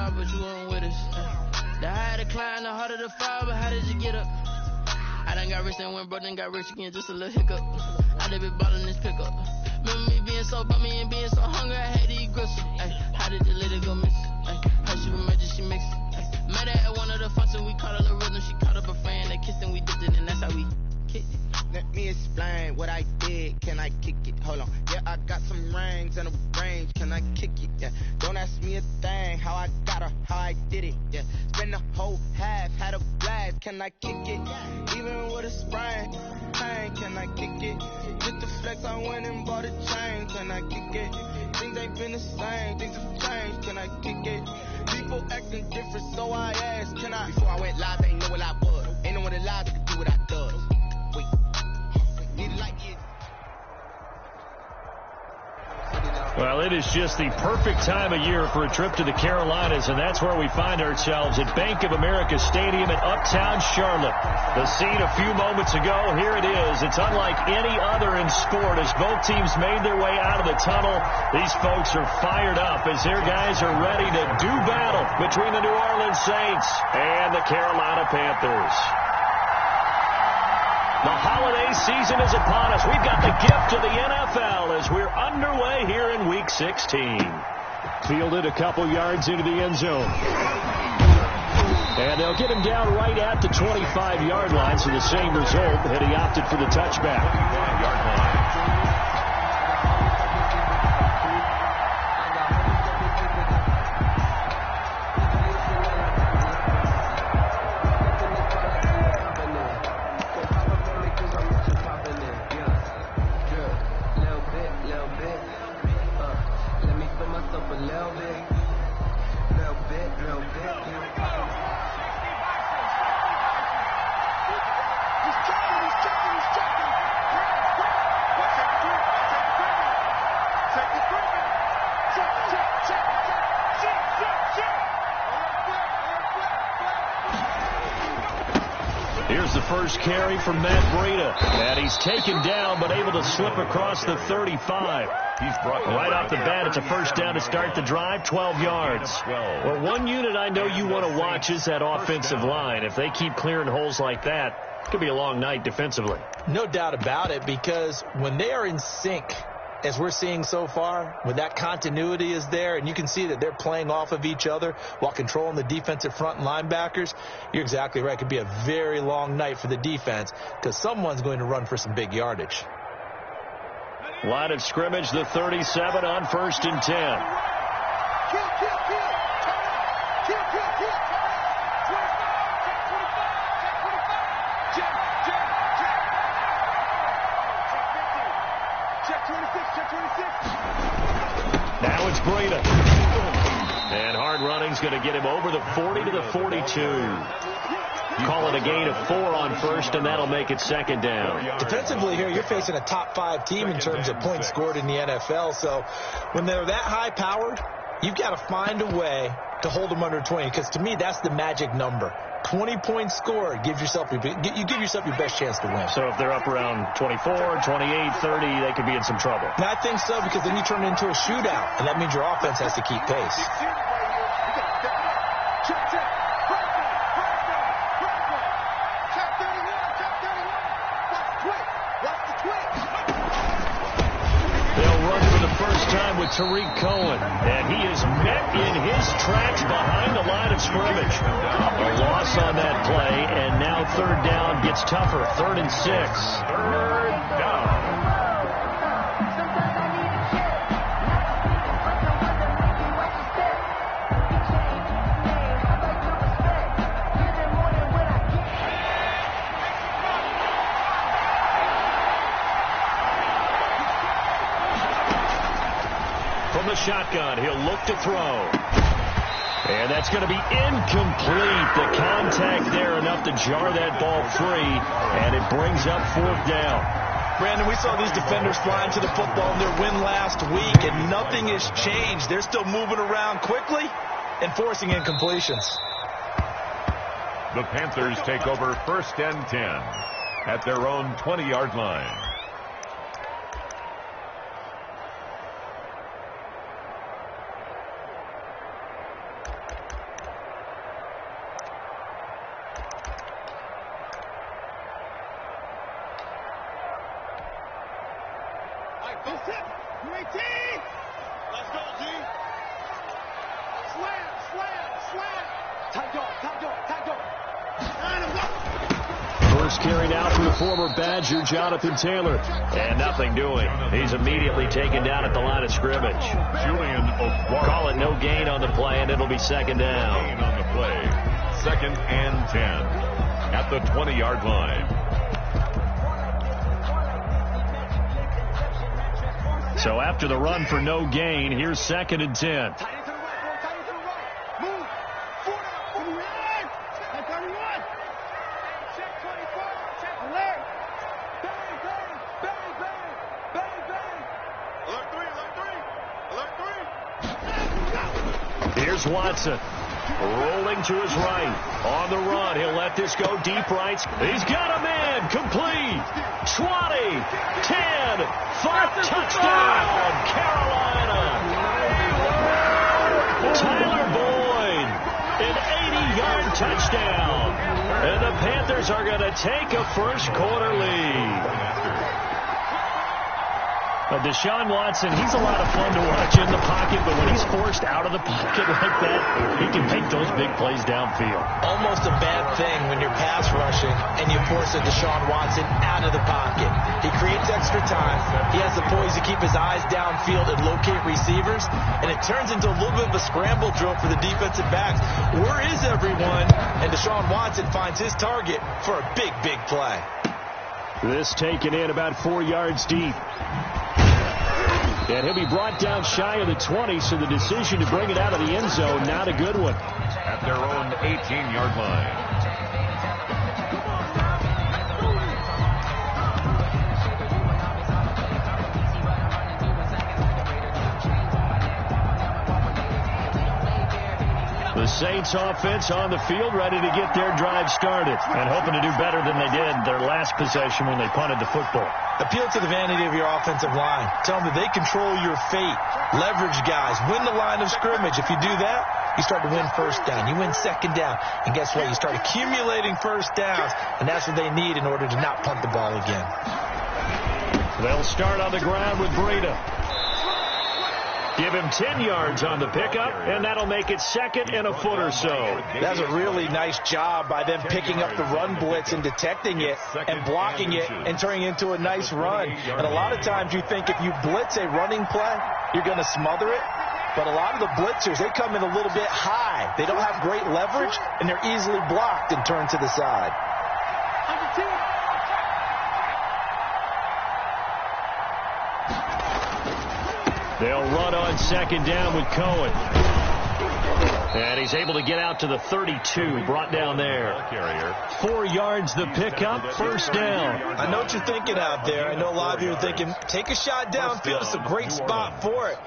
ride, but you weren't with us. The higher the climb, the harder the fall, but how did you get up? I done got rich and went broke, then got rich again, just a little hiccup. I done been ballin' this pickup. Remember me being so bummy and being so hungry, I had to eat gristle. Ay, how did the lady go miss? How she was magic, she mixed it. Met her at one of the functions, we caught her the rhythm. She caught up a friend, they kissed and we dipped it, and that's how we kicked it. Let me explain what I did. Can I kick it? Hold on. Yeah, I got some rings and a range. Can I kick it? Yeah. Don't ask me a thing. How I got her, how I did it. Yeah. Spend the whole half, had a blast. Can I kick it? Even with a sprain, pain. Can I kick it? Just to flex, I went and bought a chain. Can I kick it? Things ain't been the same. Things have changed. Can I kick it? People acting different, so I asked. Can I? Before I went live, they ain't know what I was. Ain't no one alive that could do what I does. Well, it is just the perfect time of year for a trip to the Carolinas, and that's where we find ourselves at Bank of America Stadium in Uptown Charlotte. The scene a few moments ago, here it is. It's unlike any other in sport. As both teams made their way out of the tunnel, these folks are fired up as their guys are ready to do battle between the New Orleans Saints and the Carolina Panthers. The holiday season is upon us. We've got the gift of the NFL as we're underway here in Week 16. Fielded a couple yards into the end zone. And they'll get him down right at the 25-yard line, so the same result had he opted for the touchback. Yard line. Here's the first carry from Matt Breida. And he's taken down, but able to slip across the 35. He's brought right off the bat. It's a first down to start the drive, 12 yards. Well, one unit I know you want to watch is that offensive line. If they keep clearing holes like that, it could be a long night defensively. No doubt about it, because when they are in sync, as we're seeing so far, when that continuity is there and you can see that they're playing off of each other while controlling the defensive front and linebackers, you're exactly right. It could be a very long night for the defense because someone's going to run for some big yardage. Line of scrimmage, the 37 on 1st and 10. Now it's Breida. And hard running's going to get him over the 40 to the 42. Call it a gain of 4 on 1st, and that'll make it 2nd down. Defensively here, you're facing a top 5 team in terms of points scored in the NFL. So when they're that high-powered, you've got to find a way to hold them under 20, because to me, that's the magic number. 20 points scored, you give yourself your best chance to win. So if they're up around 24, 28, 30, they could be in some trouble. And I think so, because then you turn it into a shootout, and that means your offense has to keep pace. They'll run for the first time with Tariq Cohen, and he is met in his tracks behind the line of scrimmage. A loss on that play, and now 3rd down gets tougher. 3rd and 6. 3rd down. From the shotgun, he'll look to throw. And that's going to be incomplete. The contact there enough to jar that ball free, and it brings up 4th down. Brandon, we saw these defenders flying to the football in their win last week, and nothing has changed. They're still moving around quickly and forcing incompletions. The Panthers take over 1st and 10 at their own 20-yard line. Let's go, G. Slam. Tight dog. First carry now for the former Badger, Jonathan Taylor. And nothing doing. He's immediately taken down at the line of scrimmage. Julian O'Quarry. Call it no gain on the play, and it'll be second down. Gain on the play. 2nd and 10 at the 20-yard line. So after the run for no gain, here's 2nd and 10. Here's Watson. Rolling to his right. On the run. He'll let this go deep right. He's got a man. Complete. 20. 10. 5. Touchdown. Carolina. Tyler Boyd. An 80-yard touchdown. And the Panthers are going to take a first quarter lead. Deshaun Watson, he's a lot of fun to watch in the pocket, but when he's forced out of the pocket like that, he can make those big plays downfield. Almost a bad thing when you're pass rushing and you force a Deshaun Watson out of the pocket. He creates extra time. He has the poise to keep his eyes downfield and locate receivers, and it turns into a little bit of a scramble drill for the defensive backs. Where is everyone? And Deshaun Watson finds his target for a big, big play. This taken in about 4 yards deep. And he'll be brought down shy of the 20, so the decision to bring it out of the end zone, not a good one. At their own 18-yard line. The Saints offense on the field, ready to get their drive started and hoping to do better than they did their last possession when they punted the football. Appeal to the vanity of your offensive line. Tell them that they control your fate. Leverage guys. Win the line of scrimmage. If you do that, you start to win first down. You win second down. And guess what? You start accumulating first downs, and that's what they need in order to not punt the ball again. They'll start on the ground with Breida. Give him 10 yards on the pickup, and that'll make it 2nd and a foot or so. That's a really nice job by them picking up the run blitz and detecting it and blocking it and turning it into a nice run. And a lot of times you think if you blitz a running play, you're going to smother it. But a lot of the blitzers, they come in a little bit high. They don't have great leverage, and they're easily blocked and turned to the side. They'll run on 2nd down with Cohen. And he's able to get out to the 32, brought down there. 4 yards the pickup, first down. I know what you're thinking out there. I know a lot of you are thinking, take a shot downfield. It's a great spot for it.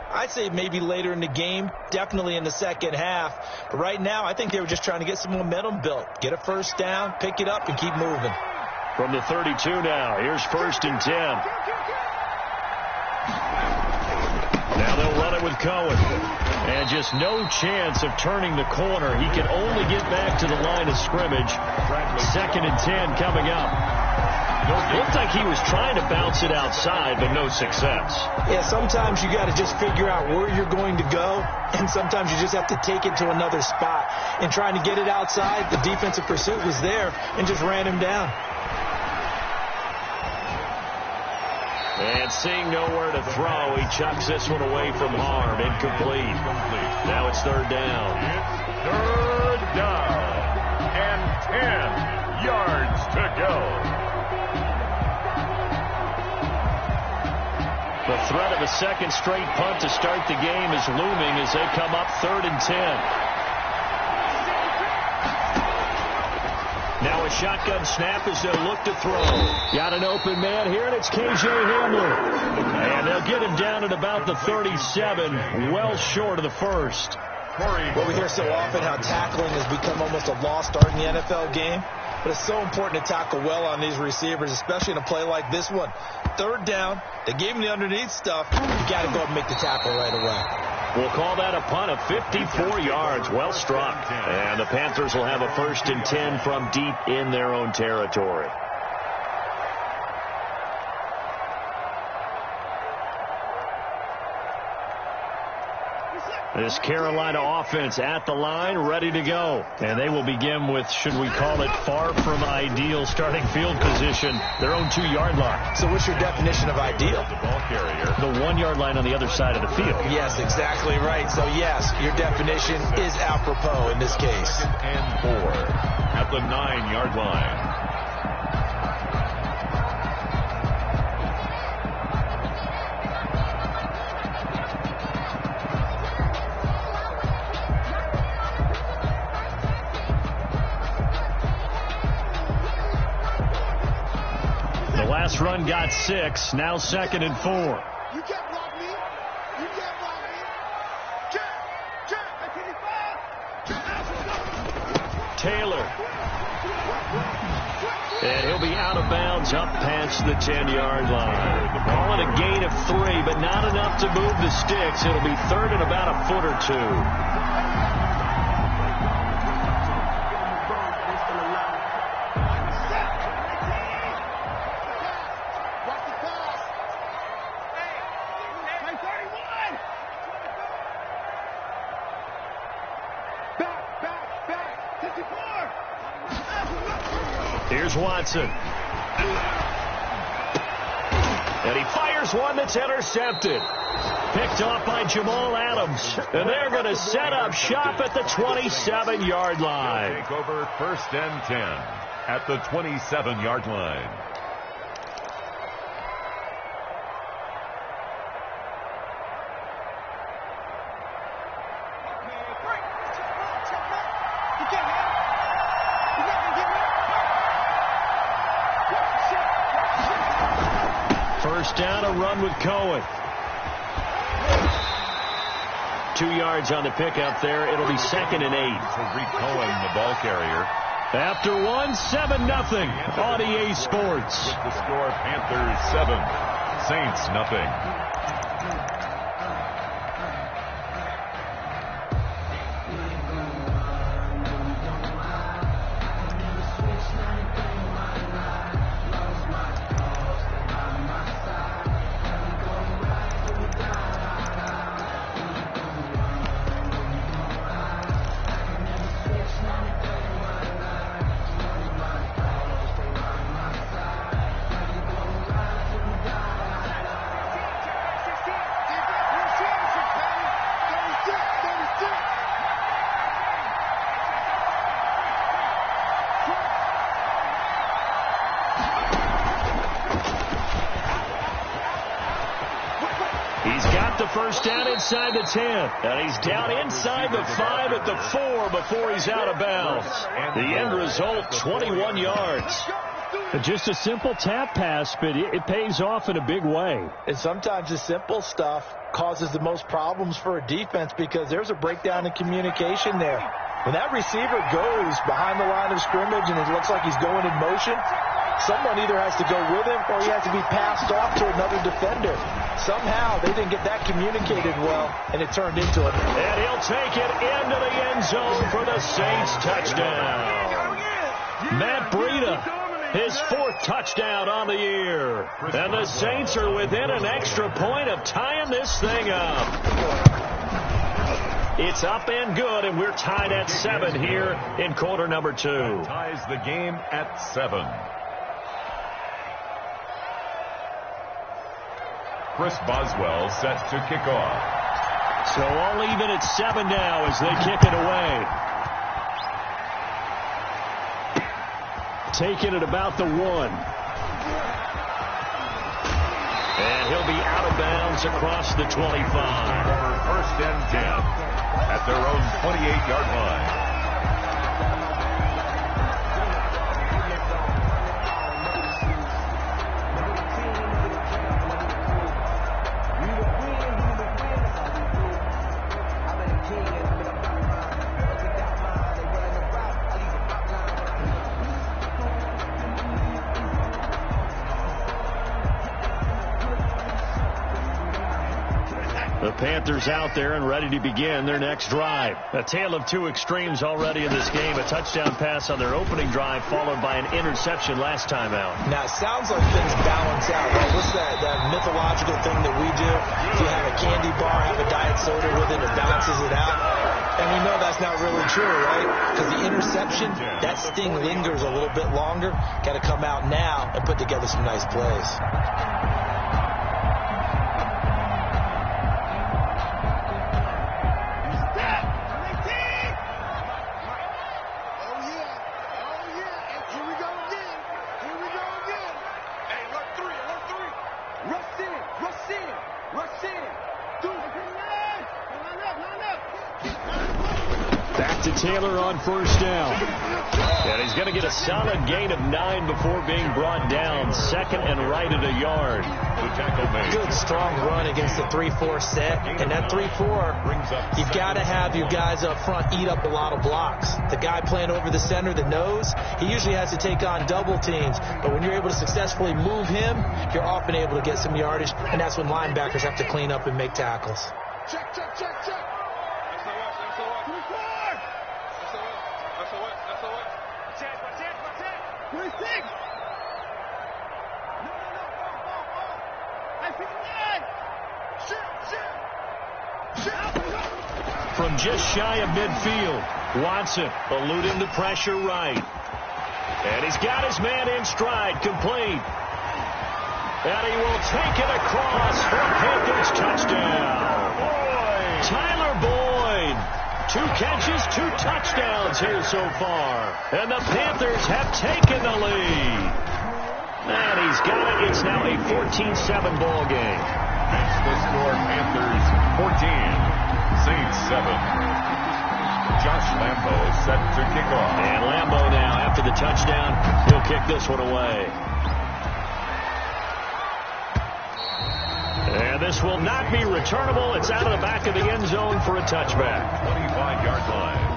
I'd say maybe later in the game, definitely in the second half. But right now, I think they were just trying to get some momentum built. Get a first down, pick it up, and keep moving. From the 32 now, here's 1st and 10. Now they'll run it with Cohen. And just no chance of turning the corner. He can only get back to the line of scrimmage. 2nd and 10 coming up. Looked like he was trying to bounce it outside, but no success. Yeah, sometimes you got to just figure out where you're going to go, and sometimes you just have to take it to another spot. And trying to get it outside, the defensive pursuit was there and just ran him down. And seeing nowhere to throw, he chucks this one away from harm. Incomplete. Now it's 3rd down. It's 3rd down. And 10 yards to go. The threat of a second straight punt to start the game is looming as they come up 3rd and 10. Now a shotgun snap as they'll look to throw. Got an open man here, and it's KJ Hamler. And they'll get him down at about the 37, well short of the first. Well, we hear so often how tackling has become almost a lost art in the NFL game. But it's so important to tackle well on these receivers, especially in a play like this one. 3rd down, they gave him the underneath stuff. You got to go and make the tackle right away. We'll call that a punt of 54 yards. Well struck. And the Panthers will have a 1st and 10 from deep in their own territory. This Carolina offense at the line, ready to go. And they will begin with, should we call it, far from ideal starting field position, their own 2-yard line. So what's your definition of ideal? The ball carrier. The 1-yard line on the other side of the field. Yes, exactly right. So, yes, your definition is apropos in this case. 2nd and 4 at the 9-yard line. Last run got 6. Now 2nd and 4. You can't block me. You can't block me. Taylor. And he'll be out of bounds up past the 10-yard line. Call it a gain of 3, but not enough to move the sticks. It'll be 3rd and about a foot or 2. Here's Watson. And he fires one that's intercepted. Picked off by Jamal Adams. And they're going to set up shop at the 27-yard line. Take over 1st and 10 at the 27-yard line. Down a run with Cohen. 2 yards on the pickup there. It'll be 2nd and 8. Tariq Cohen, the ball carrier. After 7-0 on EA Sports. With the score, Panthers 7, Saints nothing. First down inside the 10. And he's down inside the 5 at the 4 before he's out of bounds. The end result, 21 yards. Just a simple tap pass, but it pays off in a big way. And sometimes the simple stuff causes the most problems for a defense because there's a breakdown in communication there. When that receiver goes behind the line of scrimmage and it looks like he's going in motion, someone either has to go with him or he has to be passed off to another defender. Somehow they didn't get that communicated well, and it turned into it. And he'll take it into the end zone for the Saints touchdown. Matt Breida, his 4th touchdown on the year. And the Saints are within an extra point of tying this thing up. It's up and good, and we're tied at 7 here in quarter number 2. Ties the game at 7. Chris Boswell set to kick off. So all even at 7 now as they kick it away. Taking it about the 1. And he'll be out of bounds across the 25. For 1st and 10 at their own 28-yard line. The Panthers out there and ready to begin their next drive. A tale of 2 extremes already in this game. A touchdown pass on their opening drive followed by an interception last time out. Now, it sounds like things balance out. Right? What's that mythological thing that we do? If you have a candy bar, have a diet soda with it, a Diet that's not really true, right? Because the interception, that sting lingers a little bit longer. Got to come out now and put together some nice plays. Back to Taylor on first down. And he's going to get a solid gain of 9 before being brought down. Second and right at a yard. Good strong run against the 3-4 set. And that 3-4, you've got to have your guys up front eat up a lot of blocks. The guy playing over the center, the nose, he usually has to take on double teams. But when you're able to successfully move him, you're often able to get some yardage. And that's when linebackers have to clean up and make tackles. Check, check, check, check. From just shy of midfield, Watson eluding the pressure right. And he's got his man in stride, complete. And he will take it across for Panthers touchdown. Tyler Boyd. 2 catches, 2 touchdowns here so far. And the Panthers have taken the lead. And he's got it. It's now a 14-7 ball game. That's the score. Panthers 14, Saints 7. Josh Lambo set to kick off. And Lambo now, after the touchdown, he'll kick this one away. And this will not be returnable. It's out of the back of the end zone for a touchback. 25-yard line.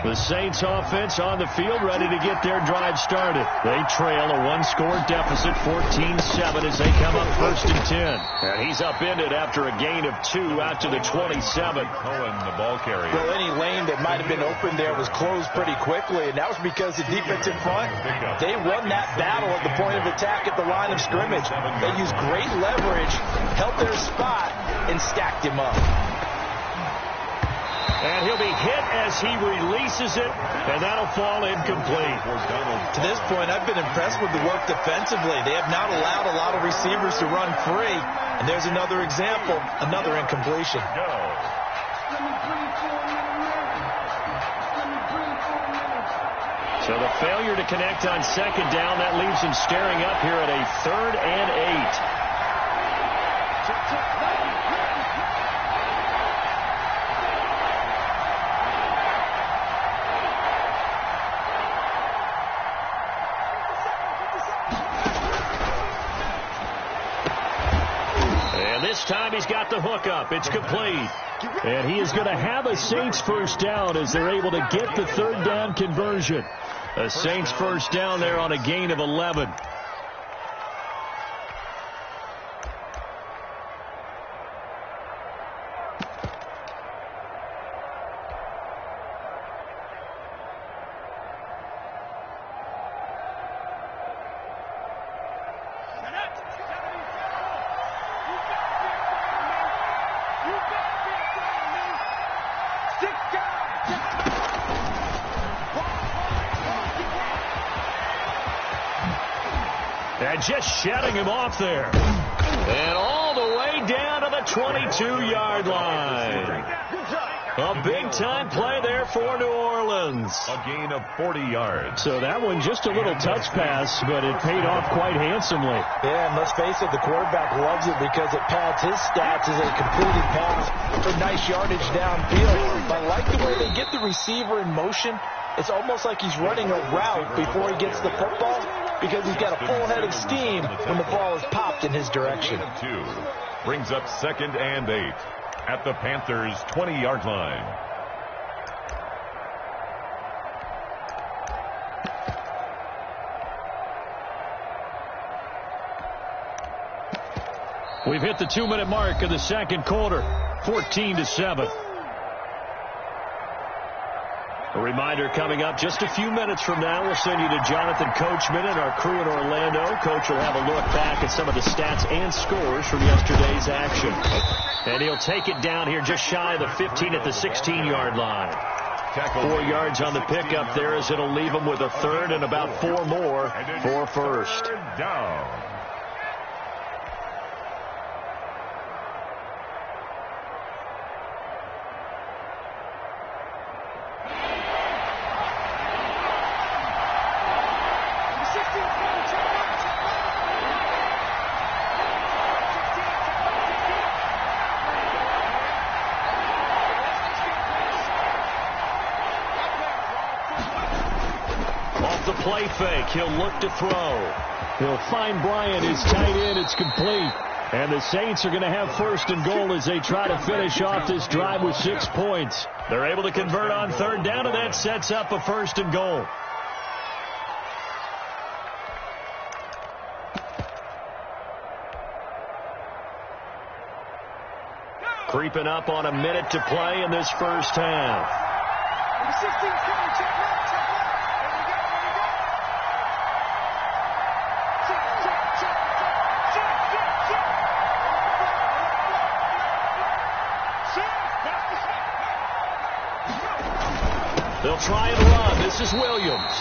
The Saints offense on the field ready to get their drive started. They trail a 1-score deficit, 14-7 as they come up 1st and 10. And he's upended after a gain of 2 out to the 27. Cohen, the ball carrier. Well, any lane that might have been open there was closed pretty quickly, and that was because the defensive front, they won that battle at the point of attack at the line of scrimmage. They used great leverage, held their spot, and stacked him up. And he'll be hit as he releases it, and that'll fall incomplete. To this point, I've been impressed with the work defensively. They have not allowed a lot of receivers to run free. And there's another example, another incompletion. So the failure to connect on 2nd down, that leaves him staring up here at a 3rd and 8. This time he's got the hook up. It's complete. And he is going to have a Saints first down as they're able to get the 3rd down conversion. A Saints first down there on a gain of 11. Just shedding him off there. And all the way down to the 22-yard line. A big-time play there for New Orleans. A gain of 40 yards. So that one just a little touch pass, but it paid off quite handsomely. Yeah, and let's face it, the quarterback loves it because it pads his stats as a completed pass for nice yardage downfield. But I like the way they get the receiver in motion. It's almost like he's running a route before he gets the football, because he's got a full head of steam when the ball is popped in his direction. 2 brings up 2nd and 8 at the Panthers' 20-yard line. We've hit the 2-minute mark of the 2nd quarter, 14-7. Reminder coming up just a few minutes from now. We'll send you to Jonathan Coachman and our crew in Orlando. Coach will have a look back at some of the stats and scores from yesterday's action. And he'll take it down here just shy of the 15 at the 16-yard line. 4 yards on the pickup there as it'll leave him with a third and about 4 more for first. Down. The play fake. He'll look to throw. He'll find Bryant, his tight end. It's complete. And the Saints are going to have first and goal as they try to finish off this drive with 6 points. They're able to convert on third down, and that sets up a first and goal. Creeping up on a minute to play in this first half. They'll try and run. This is Williams.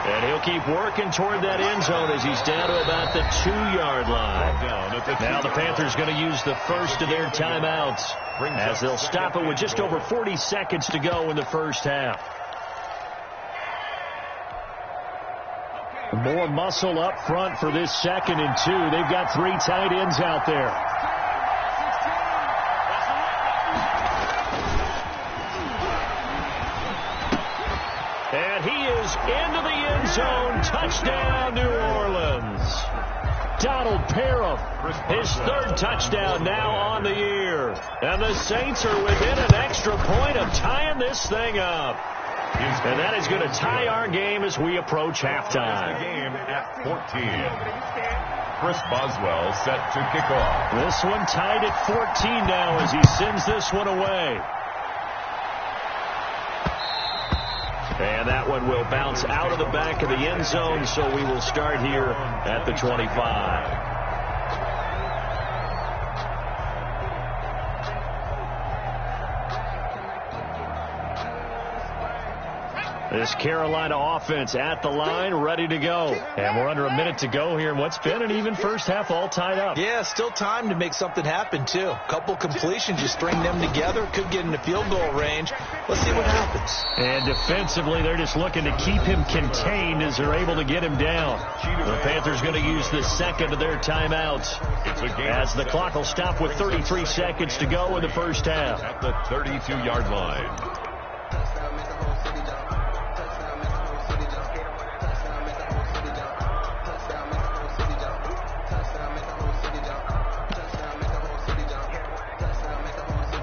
And he'll keep working toward that end zone as he's down to about the 2-yard line. Now the Panthers going to use the first of their timeouts as they'll stop it with just over 40 seconds to go in the first half. More muscle up front for this 2nd and 2. They've got 3 tight ends out there. And he is into the end zone. Touchdown, New Orleans. Donald Parham, his 3rd touchdown now on the year. And the Saints are within an extra point of tying this thing up. And that is going to tie our game as we approach halftime. Game at 14. Chris Boswell set to kick off. This one tied at 14 now as he sends this one away. And that one will bounce out of the back of the end zone, so we will start here at the 25. This Carolina offense at the line, ready to go. And we're under a minute to go here in what's been an even first half, all tied up. Yeah, still time to make something happen, too. A couple completions, you string them together, could get into field goal range. Let's see what happens. And defensively, they're just looking to keep him contained as they're able to get him down. The Panthers going to use the 2nd of their timeouts as the clock will stop with 33 seconds to go in the first half. At the 32-yard line.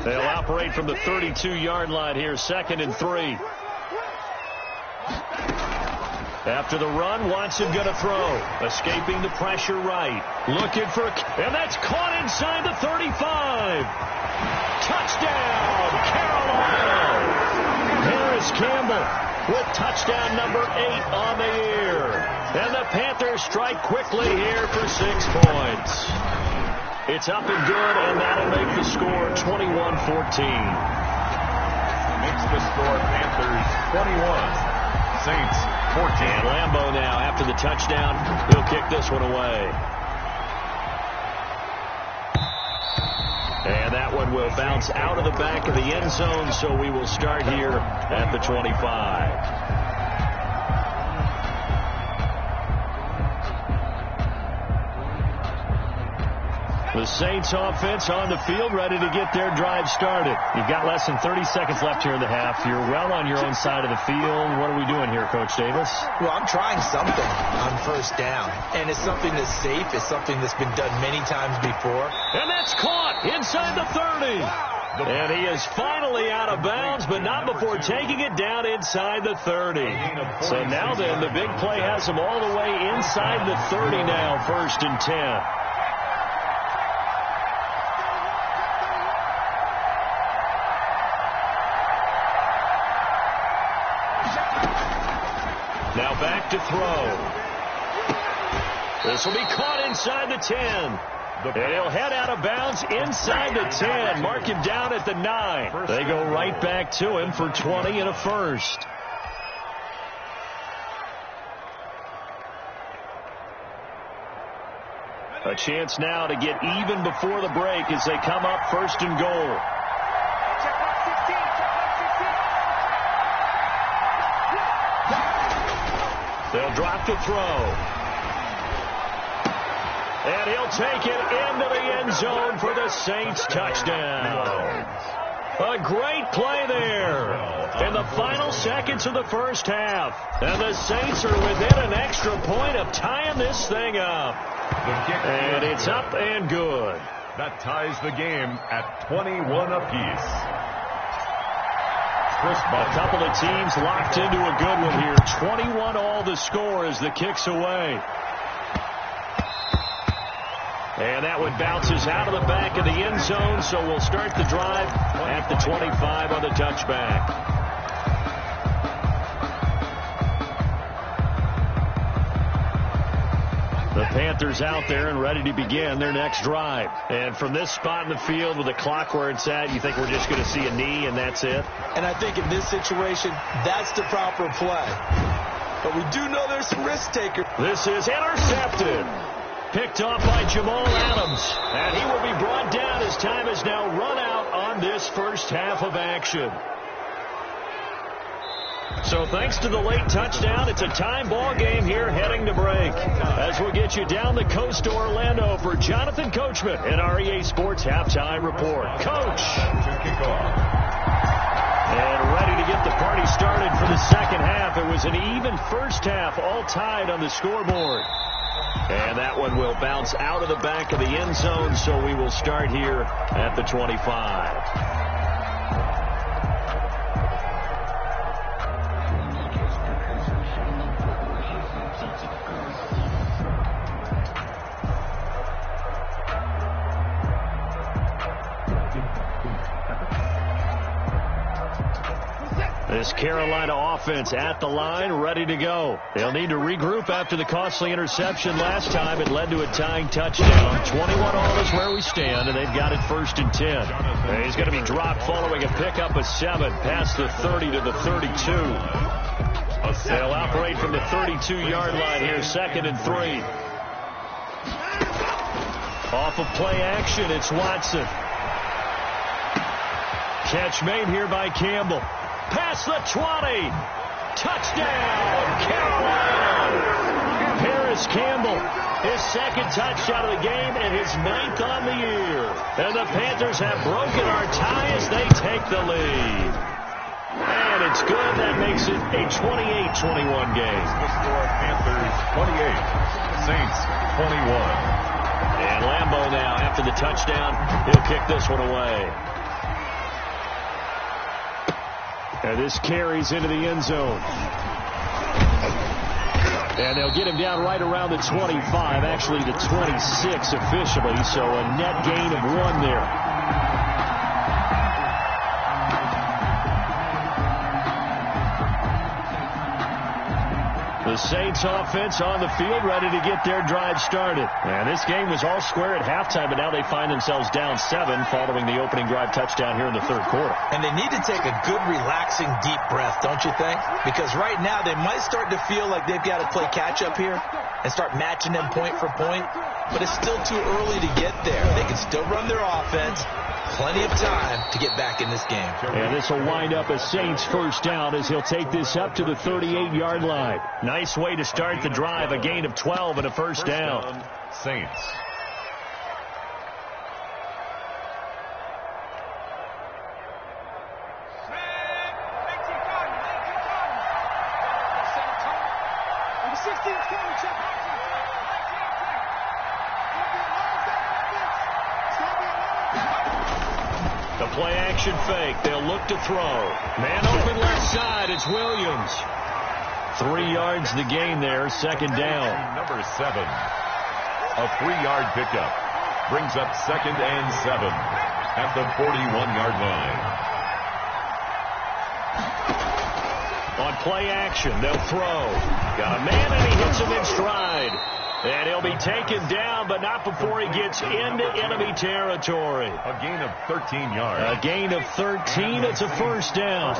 They'll operate from the 32-yard line here, 2nd and 3. After the run, Watson going to throw. Escaping the pressure right. Looking for, and that's caught inside the 35. Touchdown, Carolina. Harris Campbell with touchdown number 8 on the year. And the Panthers strike quickly here for 6 points. It's up and good, and that'll make the score 21-14. Makes the score Panthers 21, Saints 14. And Lambeau now, after the touchdown, he'll kick this one away. And that one will bounce out of the back of the end zone, so we will start here at the 25. The Saints offense on the field, ready to get their drive started. You've got less than 30 seconds left here in the half. You're well on your own side of the field. What are we doing here, Coach Davis? Well, I'm trying something on first down. And it's something that's safe. It's something that's been done many times before. And that's caught inside the 30. And he is finally out of bounds, but not before taking it down inside the 30. So now then, the big play has him all the way inside the 30 now, 1st and 10. back to throw. This will be caught inside the 10. And he'll head out of bounds inside the 10. Mark him down at the 9. They go right back to him for 20 and a first. A chance now to get even before the break as they come up first and goal. They'll drop to throw. And he'll take it into the end zone for the Saints touchdown. A great play there in the final seconds of the first half. And the Saints are within an extra point of tying this thing up. And it's up and good. That ties the game at 21 apiece. A couple of teams locked into a good one here. 21 all the score as the kick's away. And that one bounces out of the back of the end zone, so we'll start the drive at the 25 on the touchback. The Panthers out there and ready to begin their next drive. And from this spot in the field with the clock where it's at, you think we're just going to see a knee and that's it? And I think in this situation, that's the proper play. But we do know there's some risk takers. This is intercepted. Picked off by Jamal Adams. And he will be brought down as time has now run out on this first half of action. So thanks to the late touchdown, it's a time ball game here heading to break. As we'll get you down the coast to Orlando for Jonathan Coachman and our EA Sports Halftime Report. Coach. And ready to get the party started for the second half. It was an even first half, all tied on the scoreboard. And that one will bounce out of the back of the end zone, so we will start here at the 25. This Carolina offense at the line, ready to go. They'll need to regroup after the costly interception last time. It led to a tying touchdown. 21 all is where we stand, and they've got it first and 10. And he's going to be dropped following a pickup of 7 past the 30 to the 32. They'll operate from the 32-yard line here, second and 3. Off of play action, it's Watson. Catch made here by Campbell. Past the 20. Touchdown, Carolina. Harris Campbell, his second touchdown of the game and his 9th on the year. And the Panthers have broken our tie as they take the lead. And it's good. That makes it a 28-21 game. The score, Panthers 28, Saints 21. And Lambeau now, after the touchdown, he'll kick this one away. And this carries into the end zone. And they'll get him down right around the 25, actually the 26 officially, so a net gain of 1 there. The Saints offense on the field, ready to get their drive started. And this game was all square at halftime, but now they find themselves down 7 following the opening drive touchdown here in the third quarter. And they need to take a good, relaxing, deep breath, don't you think? Because right now they might start to feel like they've got to play catch-up here and start matching them point for point. But it's still too early to get there. They can still run their offense. Plenty of time to get back in this game. And this will wind up a Saints first down as he'll take this up to the 38-yard line. Nice way to start the drive, a gain of 12 and a first down. Saints. The play action fake. They'll look to throw. Man open left side. It's Williams. 3 yards the gain there. Second down. Number 7. A 3-yard pickup. Brings up second and 7 at the 41-yard line. On play action, they'll throw. Got a man, and he hits him in stride. And he'll be taken down, but not before he gets into enemy territory. A gain of 13 yards. A gain of 13. It's a first down.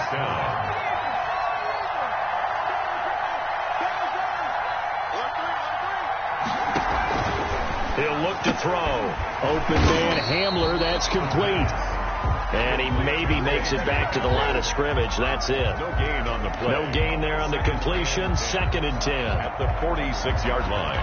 He'll look to throw. Open man Hamler, that's complete. And he maybe makes it back to the line of scrimmage. That's it. No gain on the play. No gain there on the completion. 2nd and 10. At the 46-yard line.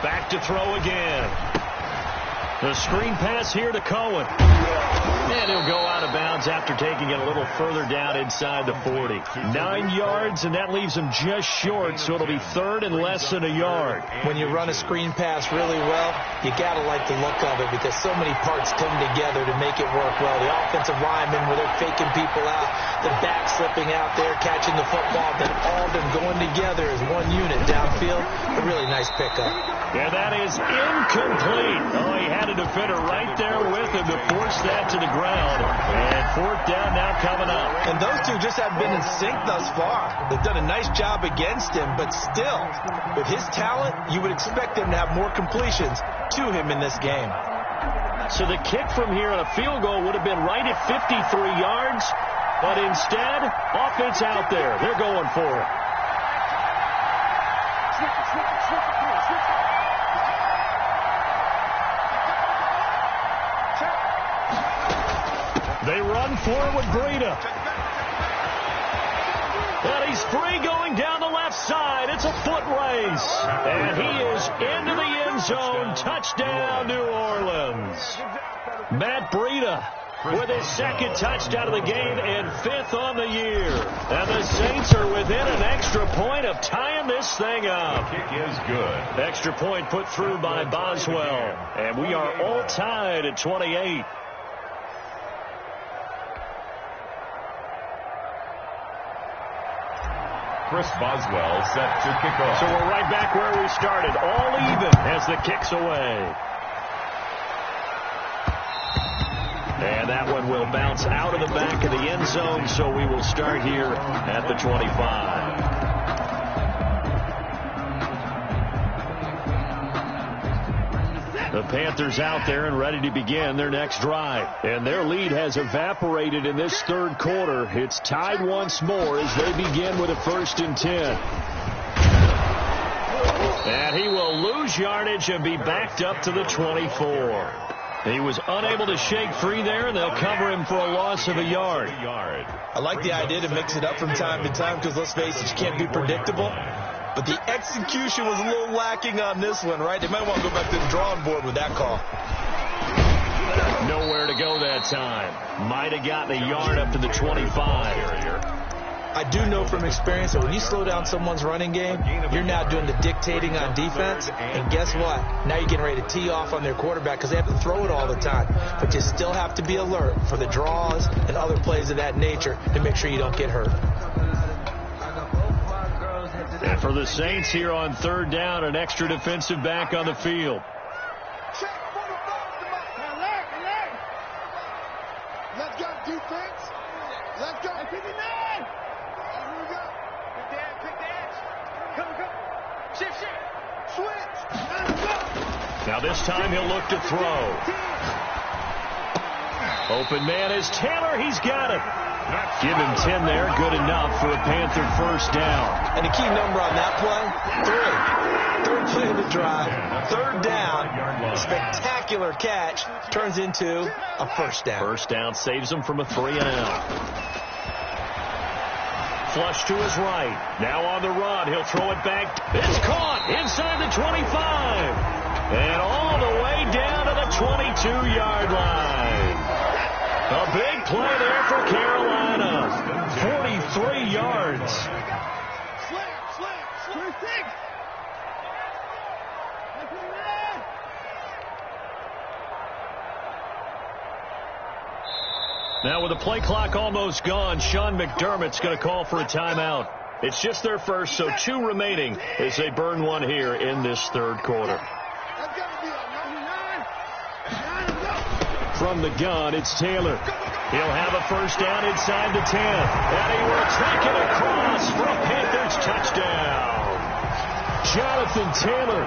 Back to throw again. The screen pass here to Cohen. And he'll go out of bounds after taking it a little further down inside the 40. 9 yards, and that leaves him just short, so it'll be 3rd and less than a yard. When you run a screen pass really well, you got to like the look of it because so many parts come together to make it work well. The offensive linemen, where they're faking people out, the back slipping out there, catching the football, then all of them going together as one unit downfield. A really nice pickup. Yeah, that is incomplete. Oh, he had a defender right there with him to force that to the ground. And 4th down now coming up. And those two just have been in sync thus far. They've done a nice job against him, but still, with his talent, you would expect them to have more completions to him in this game. So the kick from here on a field goal would have been right at 53 yards, but instead, offense out there. They're going for it. They run forward, Breida. And he's free going down the left side. It's a foot race. And he is into the end zone. Touchdown, New Orleans. Matt Breida with his 2nd touchdown of the game and 5th on the year. And the Saints are within an extra point of tying this thing up. The kick is good. Extra point put through by Boswell. And we are all tied at 28. Chris Boswell set to kick off. So we're right back where we started. All even as the kick's away. And that one will bounce out of the back of the end zone, so we will start here at the 25. The Panthers out there and ready to begin their next drive. And their lead has evaporated in this 3rd quarter. It's tied once more as they begin with a 1st and 10. And he will lose yardage and be backed up to the 24. He was unable to shake free there, and they'll cover him for a loss of a yard. I like the idea to mix it up from time to time because, let's face it, you can't be predictable. But the execution was a little lacking on this one, right? They might want to go back to the drawing board with that call. Nowhere to go that time. Might have gotten a yard up to the 25. I do know from experience that when you slow down someone's running game, you're now doing the dictating on defense. And guess what? Now you're getting ready to tee off on their quarterback because they have to throw it all the time. But you still have to be alert for the draws and other plays of that nature to make sure you don't get hurt. And for the Saints here on 3rd down, an extra defensive back on the field. Let's go, defense. Let's go. Here we go. Pick the edge. Come. Shift. Switch. Let's go. Now this time he'll look to throw. Open man is Taylor. He's got it. Give him 10 there. Good enough for a Panther 1st down. And the key number on that play, 3. 3rd play of the drive. 3rd down. Spectacular catch turns into a 1st down. 1st down saves him from a 3-and-out. Flush to his right. Now on the run. He'll throw it back. It's caught inside the 25. And all the way down to the 22-yard line. A big play there for Carolina. 43 yards. Now with the play clock almost gone, Sean McDermott's going to call for a timeout. It's just their first, so 2 remaining as they burn one here in this third quarter. From the gun, it's Taylor. He'll have a first down inside the 10. And he will take it across for a Panthers touchdown. Jonathan Taylor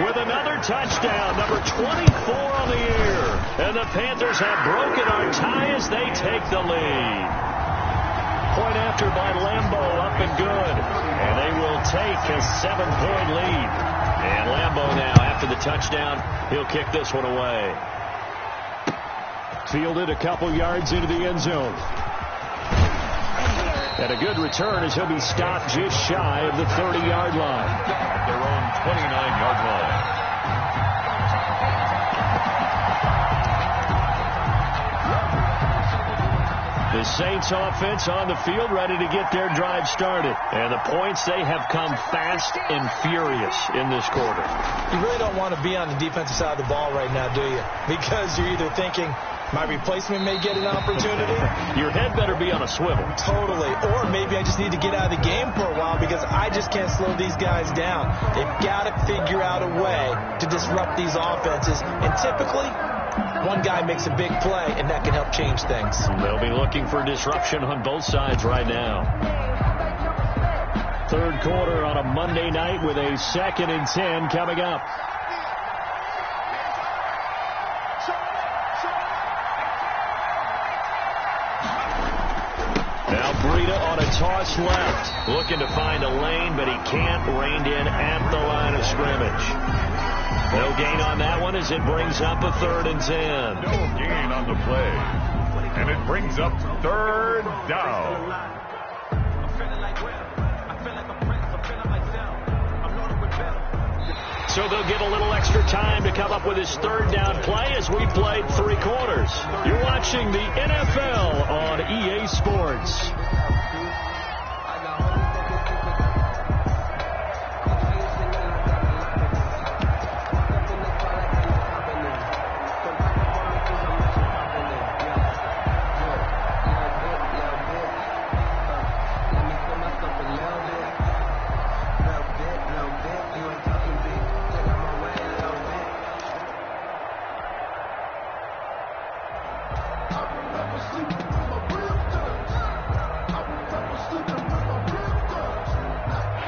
with another touchdown, number 24 on the year. And the Panthers have broken our tie as they take the lead. Point after by Lambeau, up and good. And they will take a 7-point lead. And Lambeau now, after the touchdown, he'll kick this one away. Fielded a couple yards into the end zone. And a good return as he'll be stopped just shy of the 30-yard line. Their own 29-yard line. The Saints offense on the field ready to get their drive started. And the points, they have come fast and furious in this quarter. You really don't want to be on the defensive side of the ball right now, do you? Because you're either thinking, my replacement may get an opportunity. Your head better be on a swivel. Totally. Or maybe I just need to get out of the game for a while because I just can't slow these guys down. They've got to figure out a way to disrupt these offenses. And typically, one guy makes a big play, and that can help change things. They'll be looking for disruption on both sides right now. Third quarter on a Monday night with a 2nd and 10 coming up. Now Breida on a toss left. Looking to find a lane, but he can't. Reined in at the line of scrimmage. No gain on that one as it brings up a 3rd and 10. No gain on the play. And it brings up 3rd down. So they'll get a little extra time to come up with his 3rd down play as we played 3 quarters. You're watching the NFL on EA Sports.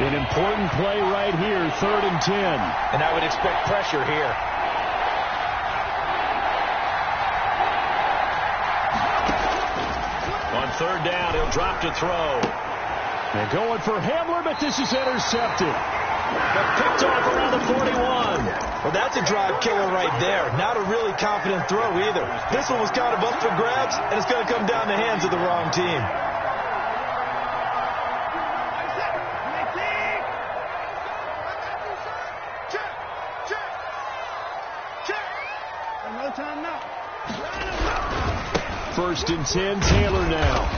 An important play right here, 3rd and 10. And I would expect pressure here. On 3rd down, he'll drop to throw. And going for Hamler, but this is intercepted. But picked off around the 41. Well, that's a drive killer right there. Not a really confident throw either. This one was kind of up for grabs, and it's going to come down the hands of the wrong team. First and 10, Taylor now.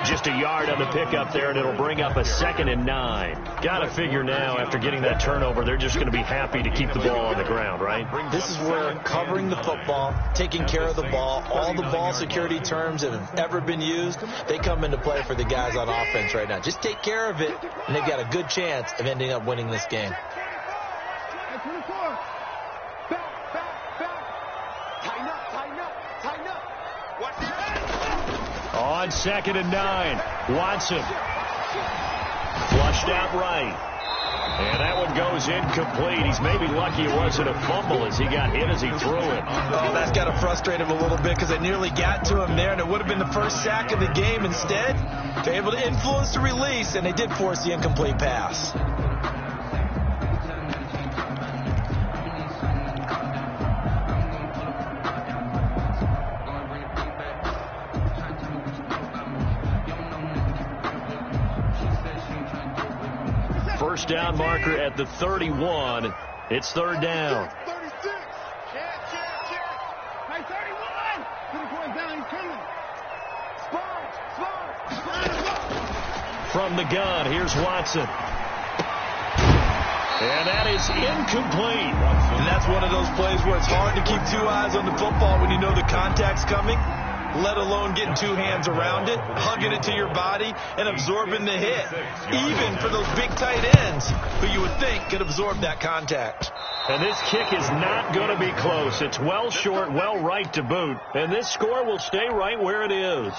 Just a yard on the pickup there, and it'll bring up a 2nd and 9. Got to figure now, after getting that turnover, they're just going to be happy to keep the ball on the ground, right? This is where covering the football, taking care of the ball, all the ball security terms that have ever been used, they come into play for the guys on offense right now. Just take care of it, and they've got a good chance of ending up winning this game. On 2nd and 9, Watson. Flushed out right. And that one goes incomplete. He's maybe lucky it wasn't a fumble as he got hit as he threw it. Oh, that's got to frustrate him a little bit because they nearly got to him there, and it would have been the first sack of the game. Instead, they're able to influence the release, and they did force the incomplete pass. First down marker at the 31. It's 3rd down. 36. Hey, 31. Put the point down. He's coming. Slide. From the gun, here's Watson. And that is incomplete. And that's one of those plays where it's hard to keep 2 eyes on the football when you know the contact's coming. let alone getting two hands around it, hugging it to your body, and absorbing the hit. Even for those big tight ends who you would think could absorb that contact. And this kick is not going to be close. It's well short, well right to boot. And this score will stay right where it is.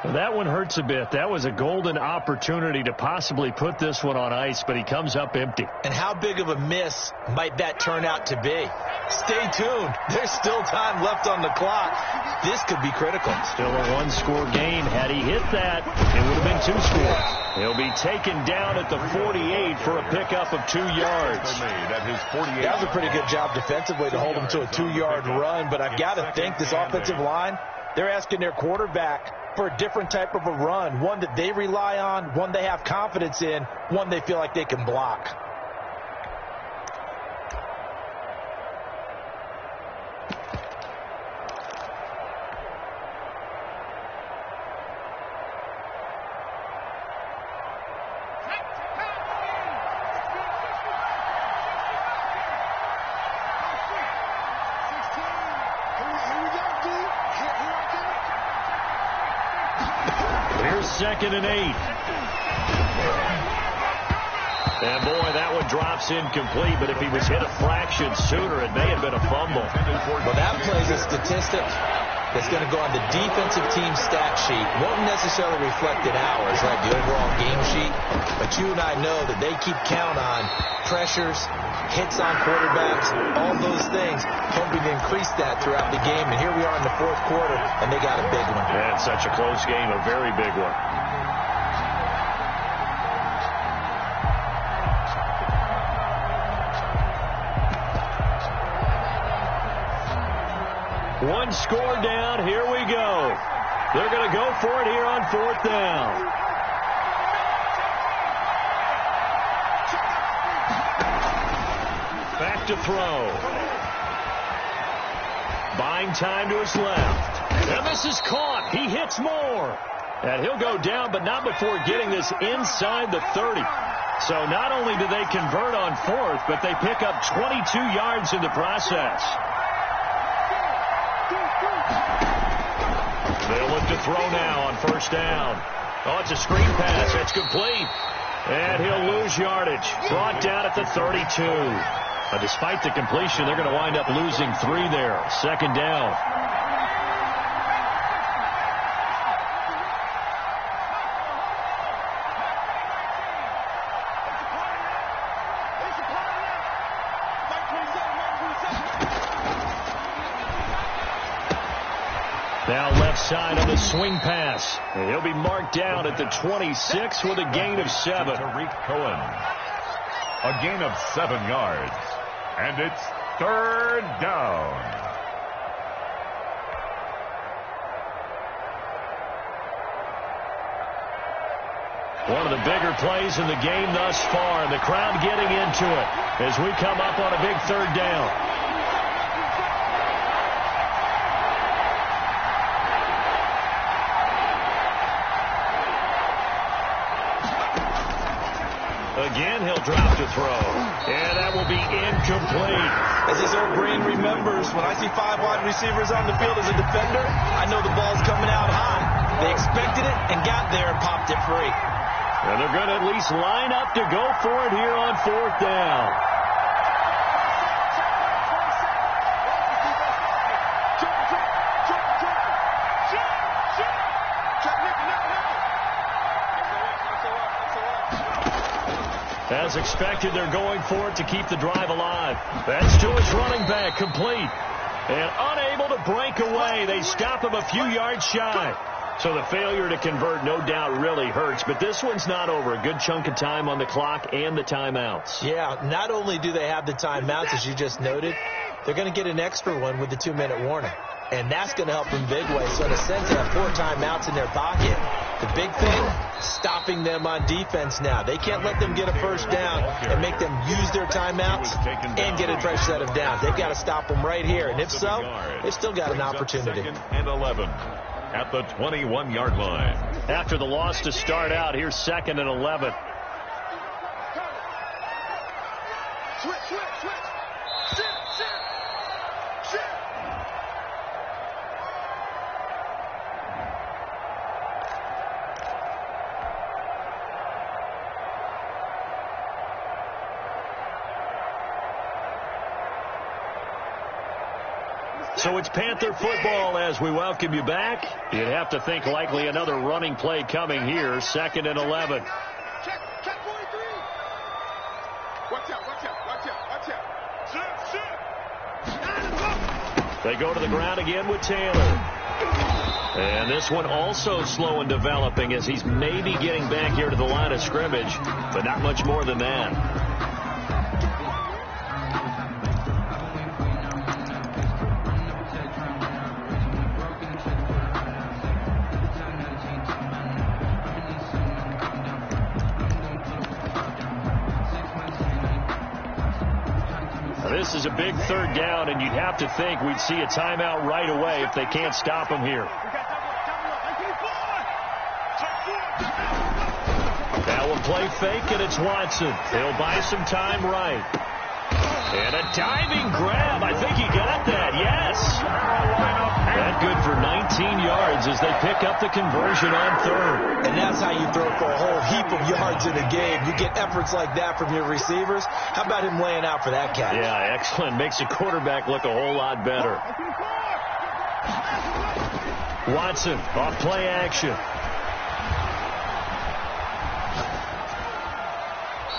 That one hurts a bit. That was a golden opportunity to possibly put this one on ice, but he comes up empty. And how big of a miss might that turn out to be? Stay tuned. There's still time left on the clock. This could be critical. Still a one-score game. Had he hit that, it would have been two scores. He'll be taken down at the 48 for a pickup of 2 yards. That was a pretty good job defensively to hold him to a 2-yard run, but I've got to think this offensive line, they're asking their quarterback for a different type of a run, one that they rely on, one they have confidence in, one they feel like they can block. Second and 8. And boy, that one drops incomplete, but if he was hit a fraction sooner, it may have been a fumble. Well, that plays a statistic that's going to go on the defensive team stat sheet. Won't necessarily reflect in ours, right, the overall game sheet. But you and I know that they keep count on pressures, hits on quarterbacks, all those things, hoping to increase that throughout the game. And here we are in the fourth quarter, and they got a big one. Yeah, it's such a close game, a very big one. One score down. Here we go. They're going to go for it here on fourth down. Back to throw. Buying time to his left. And this is caught. He hits more. And he'll go down, but not before getting this inside the 30. So not only do they convert on fourth, but they pick up 22 yards in the process. They'll look to throw now on first down. Oh, it's a screen pass. It's complete. And he'll lose yardage. Brought down at the 32. But despite the completion, they're going to wind up losing 3 there. Second down. Now left side on the swing pass. And he'll be marked down at the 26 with a gain of 7. Tariq Cohen. A gain of 7 yards. And it's third down. One of the bigger plays in the game thus far. And the crowd getting into it as we come up on a big third down. Again, he'll drop to throw. And that will be incomplete. As his old brain remembers, when I see 5 wide receivers on the field as a defender, I know the ball's coming out high. They expected it and got there and popped it free. And they're going to at least line up to go for it here on fourth down. As expected, they're going for it to keep the drive alive. That's to his running back, complete. And unable to break away. They stop him a few yards shy. So the failure to convert, no doubt, really hurts. But this one's not over. A good chunk of time on the clock and the timeouts. Yeah, not only do they have the timeouts, as you just noted, they're going to get an extra one with the 2-minute warning. And that's going to help in big ways. So in a sense, they have 4 timeouts in their pocket. The big thing, stopping them on defense now. They can't let them get a first down and make them use their timeouts and get a fresh set of downs. They've got to stop them right here. And if so, they've still got an opportunity. 2nd and 11 at the 21-yard line. After the loss to start out, here's 2nd and 11. Switch. Sit. So it's Panther football as we welcome you back. You'd have to think likely another running play coming here, 2nd and 11. Check 43. Watch out. Sit. They go to the ground again with Taylor. And this one also slow in developing as he's maybe getting back here to the line of scrimmage, but not much more than that. This is a big 3rd down, and you'd have to think we'd see a timeout right away if they can't stop him here. That will play fake, and it's Watson. He'll buy some time right. And a diving grab. I think he got that. Yes. That good for 19 yards as they pick up the conversion on 3rd. And that's how you throw for a whole heap of yards in a game. You get efforts like that from your receivers. How about him laying out for that catch? Yeah, excellent. Makes the quarterback look a whole lot better. Watson off play action.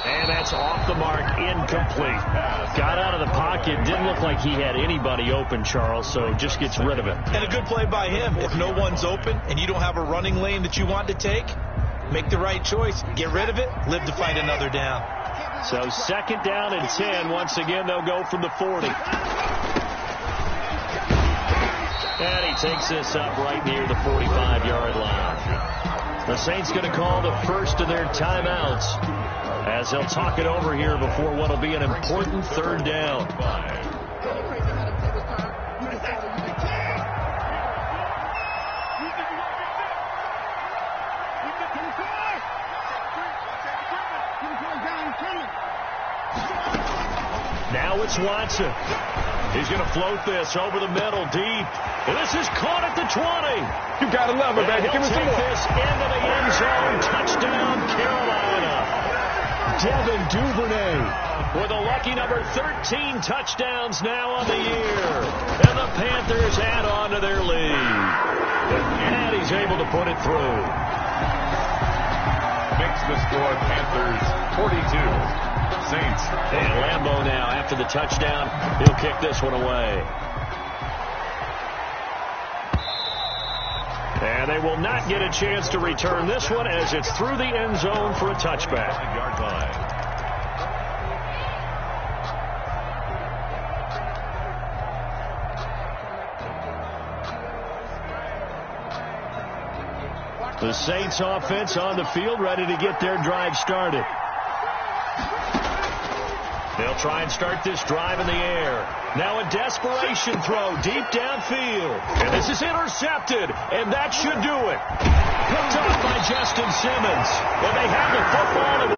And that's off the mark, incomplete. Got out of the pocket, didn't look like he had anybody open, Charles, so just gets rid of it. And a good play by him. If no one's open and you don't have a running lane that you want to take, make the right choice. Get rid of it, live to fight another down. So 2nd down and 10. Once again, they'll go from the 40. And he takes this up right near the 45-yard line. The Saints going to call the first of their timeouts as they'll talk it over here before what will be an important 3rd down. Now it's Watson. He's going to float this over the middle deep. And this is caught at the 20. You got to love it, baby. Give me some more. This into the end zone. Touchdown, Carolina. Devin Duvernay with a lucky number 13 touchdowns now on the year. And the Panthers add on to their lead. And he's able to put it through. Makes the score Panthers 42. Saints. And Lambeau now, after the touchdown, he'll kick this one away. And they will not get a chance to return this one as it's through the end zone for a touchback. Yard line. The Saints offense on the field, ready to get their drive started. They'll try and start this drive in the air. Now a desperation throw deep downfield. And this is intercepted, and that should do it. Picked off by Justin Simmons. Well, they have the football, and